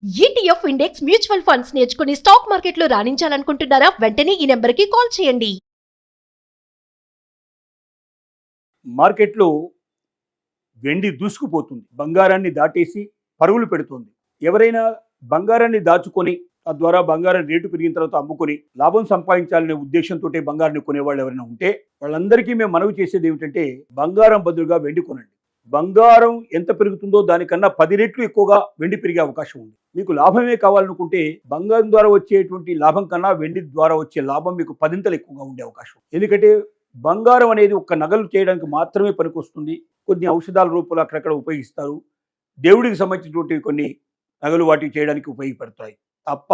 ETF index mutual funds నేర్చుకుని stock మార్కెట్లో రాణించాలనుకుంటున్నారా? వెంటనే ఈ నెంబర్కి కాల్ చేయండి. మార్కెట్లో వెండి దూసుకుపోతుంది, బంగారాన్ని దాటేసి పరుగులు పెడుతుంది. ఎవరైనా బంగారాన్ని దాచుకొని తద్వారా బంగారం రేటు పెరిగిన తర్వాత అమ్ముకొని లాభం సంపాదించాలనే ఉద్దేశంతో బంగారాన్ని కొనేవాళ్ళు ఎవరైనా ఉంటే వాళ్ళందరికీ మేము మనవి చేసేది ఏమిటంటే, బంగారం బదులుగా వెండి కొనండి. బంగారం ఎంత పెరుగుతుందో దానికన్నా 10 రెట్లు ఎక్కువగా వెండి పెరిగే అవకాశం ఉంది. మీకు లాభమే కావాలనుకుంటే బంగారం ద్వారా వచ్చేటువంటి లాభం కన్నా వెండి ద్వారా వచ్చే లాభం మీకు 10 ఎక్కువగా ఉండే అవకాశం. ఎందుకంటే బంగారం అనేది ఒక్క నగలు చేయడానికి మాత్రమే పనికొస్తుంది. కొన్ని ఔషధాల రూపంలో అక్కడక్కడ ఉపయోగిస్తారు. దేవుడికి సంబంధించినటువంటి కొన్ని నగలు వాటికి చేయడానికి ఉపయోగపడతాయి తప్ప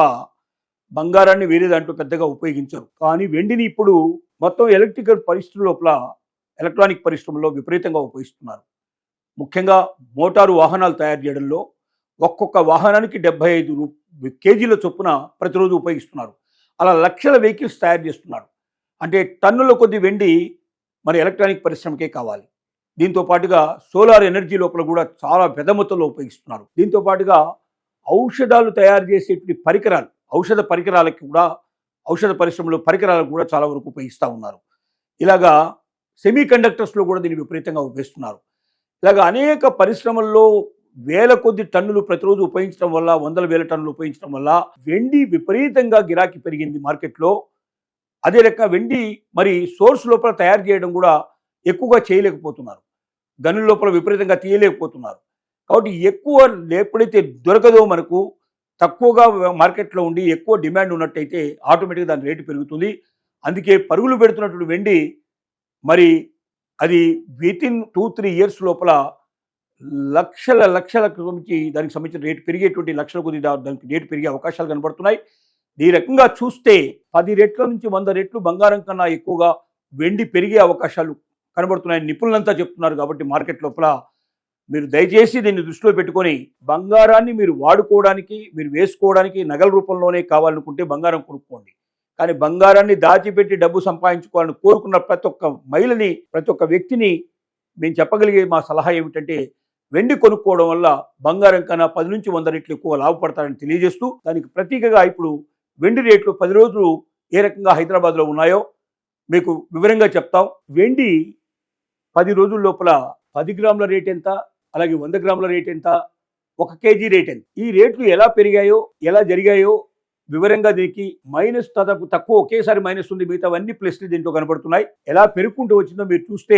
బంగారాన్ని వేరే దాంట్లో పెద్దగా ఉపయోగించరు. కానీ వెండిని ఇప్పుడు మొత్తం ఎలక్ట్రానిక్ పరిశ్రమలో విపరీతంగా ఉపయోగిస్తున్నారు. ముఖ్యంగా మోటారు వాహనాలు తయారు చేయడంలో ఒక్కొక్క వాహనానికి 75 కేజీల చొప్పున ప్రతిరోజు ఉపయోగిస్తున్నారు. అలా లక్షల వెహికల్స్ తయారు చేస్తున్నారు. అంటే టన్నుల కొద్ది వెండి మన ఎలక్ట్రానిక్ పరిశ్రమకే కావాలి. దీంతో పాటుగా సోలార్ ఎనర్జీ లోపల కూడా చాలా పెద్ద మొత్తంలో ఉపయోగిస్తున్నారు. దీంతో పాటుగా ఔషధాలు తయారు చేసేటువంటి పరికరాలు, ఔషధ పరిశ్రమలో పరికరాలకు కూడా చాలా వరకు ఉపయోగిస్తూ ఉన్నారు. ఇలాగా సెమీ కండక్టర్స్లో కూడా దీన్ని విపరీతంగా ఉపయోగిస్తున్నారు. ఇలాగ అనేక పరిశ్రమల్లో వేల కొద్ది టన్నులు ప్రతిరోజు ఉపయోగించడం వల్ల, వందల వేల టన్నులు ఉపయోగించడం వల్ల వెండి విపరీతంగా గిరాకీ పెరిగింది మార్కెట్లో. అదే రకంగా వెండి మరి సోర్స్ లోపల తయారు చేయడం కూడా ఎక్కువగా చేయలేకపోతున్నారు. గనుల లోపల విపరీతంగా తీయలేకపోతున్నారు. కాబట్టి ఎక్కువ ఎప్పుడైతే దొరకదో మనకు తక్కువగా మార్కెట్లో ఉండి ఎక్కువ డిమాండ్ ఉన్నట్టయితే ఆటోమేటిక్గా దాని రేటు పెరుగుతుంది. అందుకే పరుగులు పెడుతున్నటువంటి వెండి మరి అది వితిన్ 2-3 ఇయర్స్ లోపల లక్షలకు నుంచి దానికి సంబంధించిన రేటు పెరిగేటువంటి లక్షల కొద్ది దానికి రేటు పెరిగే అవకాశాలు కనబడుతున్నాయి. ఈ రకంగా చూస్తే 10 రెట్ల నుంచి 100 రెట్లు బంగారం కన్నా ఎక్కువగా వెండి పెరిగే అవకాశాలు కనబడుతున్నాయని నిపుణులంతా చెప్తున్నారు. కాబట్టి మార్కెట్ లోపల మీరు దయచేసి దీన్ని దృష్టిలో పెట్టుకొని బంగారాన్ని మీరు వాడుకోవడానికి, మీరు వేసుకోవడానికి నగల రూపంలోనే కావాలనుకుంటే బంగారం కొనుక్కోండి. కానీ బంగారాన్ని దాచిపెట్టి డబ్బు సంపాదించుకోవాలని కోరుకున్న ప్రతి ఒక్క మహిళని, ప్రతి ఒక్క వ్యక్తిని మేము చెప్పగలిగే మా సలహా ఏమిటంటే, వెండి కొనుక్కోవడం వల్ల బంగారం కన్నా 10 నుంచి 100 రెట్లు ఎక్కువ లాభపడతారని తెలియజేస్తూ, దానికి ప్రతీకగా ఇప్పుడు వెండి రేట్లు 10 రోజులు ఏ రకంగా హైదరాబాద్లో ఉన్నాయో మీకు వివరంగా చెప్తాం. వెండి 10 రోజుల లోపల 10 గ్రాముల రేట్ ఎంత, అలాగే 100 గ్రాముల రేట్ ఎంత, 1 కేజీ రేట్ ఎంత, ఈ రేట్లు ఎలా పెరిగాయో, ఎలా జరిగాయో వివరంగా దీనికి మైనస్ తక్కువ ఒకేసారి మైనస్ ఉంది, మిగతావన్నీ ప్లస్లు దీంట్లో కనబడుతున్నాయి. ఎలా పెరుగుకుంటూ వచ్చిందో మీరు చూస్తే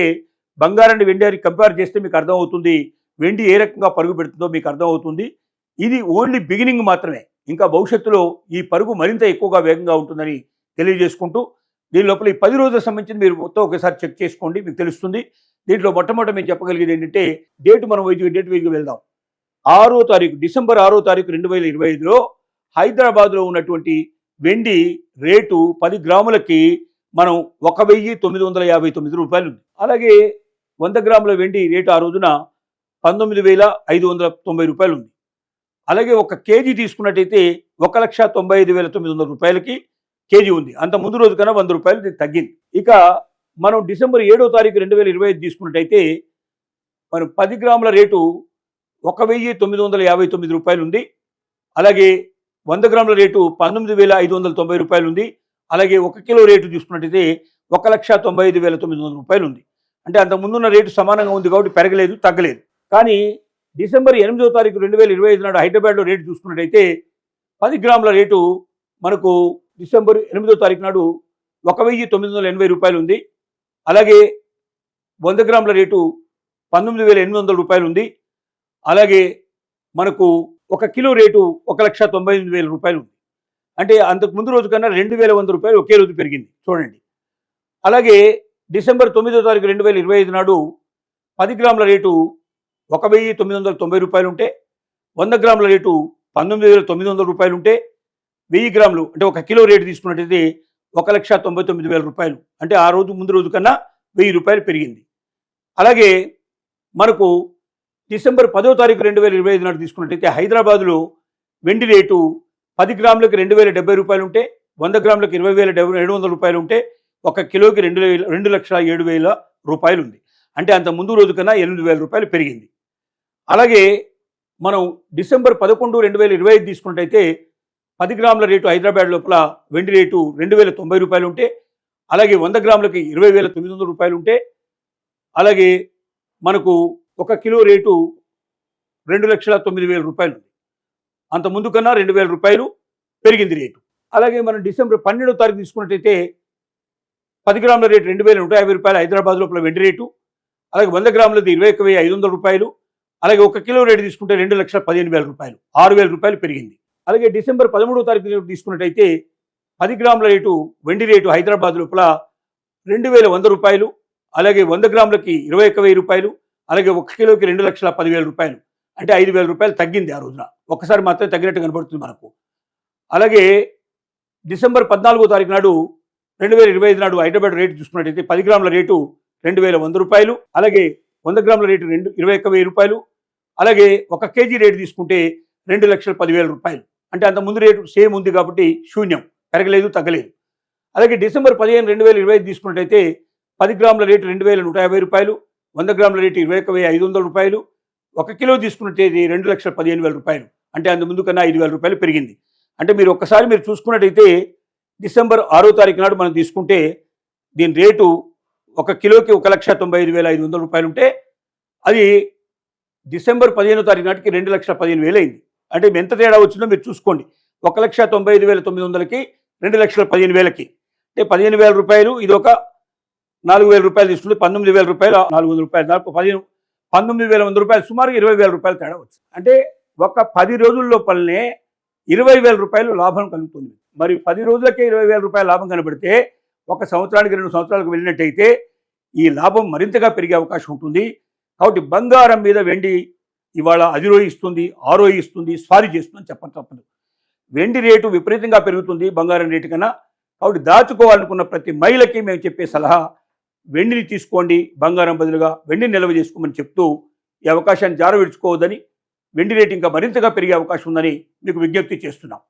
బంగారాన్ని వెండి కంపేర్ చేస్తే మీకు అర్థమవుతుంది. వెండి ఏ రకంగా పరుగు పెడుతుందో మీకు అర్థమవుతుంది. ఇది ఓన్లీ బిగినింగ్ మాత్రమే. ఇంకా భవిష్యత్తులో ఈ పరుగు మరింత ఎక్కువగా వేగంగా ఉంటుందని తెలియజేసుకుంటూ, దీని లోపల ఈ 10 రోజులకు సంబంధించి మీరు మొత్తం ఒకసారి చెక్ చేసుకోండి, మీకు తెలుస్తుంది. దీంట్లో మొట్టమొదటి మేము చెప్పగలిగేది ఏంటంటే, డేట్ మనం డేట్ వైజ్గా వెళ్దాం. డిసెంబర్ 6వ తారీఖు 2025లో హైదరాబాద్లో ఉన్నటువంటి వెండి రేటు 10 గ్రాములకి మనం 1959 రూపాయలు ఉంది. అలాగే 100 గ్రాముల వెండి రేటు ఆ రోజున 19,590 రూపాయలు ఉంది. అలాగే 1 కేజీ తీసుకున్నట్టయితే 1,95,900 రూపాయలకి కేజీ ఉంది. అంత ముందు రోజు కన్నా 100 రూపాయలు తగ్గింది. ఇక మనం డిసెంబర్ 7వ తారీఖు 2025 తీసుకున్నట్టయితే మనం 10 గ్రాముల రేటు 1,959 రూపాయలు ఉంది. అలాగే 100 గ్రాముల రేటు 19,590 రూపాయలు ఉంది. అలాగే 1 కిలో రేటు చూసుకున్నట్టయితే 1,95,900 రూపాయలు ఉంది. అంటే అంత ముందున్న రేటు సమానంగా ఉంది కాబట్టి పెరగలేదు, తగ్గలేదు. కానీ డిసెంబర్ 8వ తారీఖు 2025 నాడు హైదరాబాద్లో రేటు చూసుకున్నట్టయితే 10 గ్రాముల రేటు మనకు డిసెంబర్ 8వ తారీఖు నాడు 1,980 రూపాయలు ఉంది. అలాగే 100 గ్రాముల రేటు 19,800 రూపాయలు ఉంది. అలాగే మనకు 1 కిలో రేటు 1,98,000 రూపాయలు ఉంది. అంటే అంతకు ముందు రోజు కన్నా 2,100 రూపాయలు ఒకే రోజు పెరిగింది చూడండి. అలాగే డిసెంబర్ 9వ తారీఖు 2025 నాడు 10 గ్రాముల రేటు 1,990 రూపాయలు ఉంటే, 100 గ్రాముల రేటు 19,900 రూపాయలు ఉంటే, 1000 గ్రాములు అంటే 1 కిలో రేటు తీసుకున్నట్టయితే 1,99,000 రూపాయలు. అంటే ఆ రోజు ముందు రోజు కన్నా 1000 రూపాయలు పెరిగింది. అలాగే మనకు డిసెంబర్ 10వ తారీఖు 2025 నాడు తీసుకున్నట్టయితే హైదరాబాద్లో వెండి రేటు 10 గ్రాములకి 2,070 రూపాయలు ఉంటే, 100 గ్రాములకి 20,700 రూపాయలు ఉంటే, 1 కిలోకి 2,07,000 రూపాయలు ఉంది. అంటే అంత ముందు రోజు కన్నా 8,000 రూపాయలు పెరిగింది. అలాగే మనం డిసెంబర్ 11, 2025 తీసుకున్నట్టయితే 10 గ్రాముల రేటు హైదరాబాద్ లోపల వెండి రేటు 2090 రూపాయలు ఉంటే, అలాగే 100 గ్రాములకి 20,900 రూపాయలు ఉంటే, అలాగే మనకు 1 కిలో రేటు 2,09,000 రూపాయలు ఉంది. అంత ముందు కన్నా 2,000 రూపాయలు పెరిగింది రేటు. అలాగే మనం డిసెంబర్ 12వ తారీఖు తీసుకున్నట్టయితే 10 గ్రాముల రేటు 2,150 రూపాయలు హైదరాబాద్ లోపల వెండి రేటు, అలాగే 100 గ్రాములది 21,500 రూపాయలు, అలాగే 1 కిలో రేటు తీసుకుంటే 2,15,000 రూపాయలు, 6,000 రూపాయలు పెరిగింది. అలాగే డిసెంబర్ 13వ తారీఖు తీసుకున్నట్టయితే 10 గ్రాముల రేటు వెండి రేటు హైదరాబాద్ లోపల 2,100 రూపాయలు, అలాగే 100 గ్రాములకి 21,000 రూపాయలు, అలాగే 1 కిలోకి 2,10,000 రూపాయలు, అంటే 5,000 రూపాయలు తగ్గింది ఆ రోజున. ఒక్కసారి మాత్రమే తగ్గినట్టు కనబడుతుంది మనకు. అలాగే డిసెంబర్ 14వ తారీఖు నాడు 2025 నాడు హైదరాబాద్ రేటు చూసుకున్నట్టయితే 10 గ్రాముల రేటు 2,100 రూపాయలు, అలాగే 100 గ్రాముల రేటు 21,000 రూపాయలు, అలాగే 1 కేజీ రేటు తీసుకుంటే 2,10,000 రూపాయలు. అంటే అంత ముందు రేటు సేమ్ ఉంది కాబట్టి శూన్యం, పెరగలేదు తగ్గలేదు. అలాగే డిసెంబర్ 15, 2025 తీసుకున్నట్టయితే 10 గ్రాముల రేటు 2,150 రూపాయలు, 100 గ్రాముల రేటు 21,500 రూపాయలు, 1 కిలో తీసుకున్నట్టయితే 2,15,000 రూపాయలు, అంటే అంత ముందు కన్నా 5,000 రూపాయలు పెరిగింది. అంటే మీరు ఒక్కసారి మీరు చూసుకున్నట్టయితే డిసెంబర్ 6వ తారీఖు నాడు మనం తీసుకుంటే దీని రేటు 1 కిలోకి 1,95,500 రూపాయలు ఉంటే, అది డిసెంబర్ 15వ తారీఖు నాటికి 2,15,000 అయింది. అంటే ఎంత తేడా వచ్చిందో మీరు చూసుకోండి. 1,95,900కి 2,15,000కి అంటే 15,000 రూపాయలు, ఇది ఒక 4,000 రూపాయలు తీసుకుంటే 19,000 రూపాయలు, 400 రూపాయలు, దాదాపు 19,100 రూపాయలు, సుమారు 20,000 రూపాయలు తేడా వచ్చింది. అంటే ఒక 10 రోజుల లోపలనే 20,000 రూపాయలు లాభం కలుగుతుంది. మరి 10 రోజులకే 20,000 రూపాయల లాభం కనబడితే 1 సంవత్సరానికి 2 సంవత్సరాలకు వెళ్ళినట్టయితే ఈ లాభం మరింతగా పెరిగే అవకాశం ఉంటుంది. కాబట్టి బంగారం మీద వెండి ఇవాళ అధిరోహిస్తుంది, ఆరోహిస్తుంది, స్వారీ చేస్తుందని చెప్పడం తప్పదు. వెండి రేటు విపరీతంగా పెరుగుతుంది బంగారం రేటు కన్నా. కాబట్టి దాచుకోవాలనుకున్న ప్రతి మహిళకి మేము చెప్పే సలహా, వెండిని తీసుకోండి, బంగారం బదులుగా వెండిని నిల్వ చేసుకోమని చెప్తూ ఈ అవకాశాన్ని జారవిడుచుకోవద్దని, వెండి రేటు ఇంకా మరింతగా పెరిగే అవకాశం ఉందని మీకు విజ్ఞప్తి చేస్తున్నాం.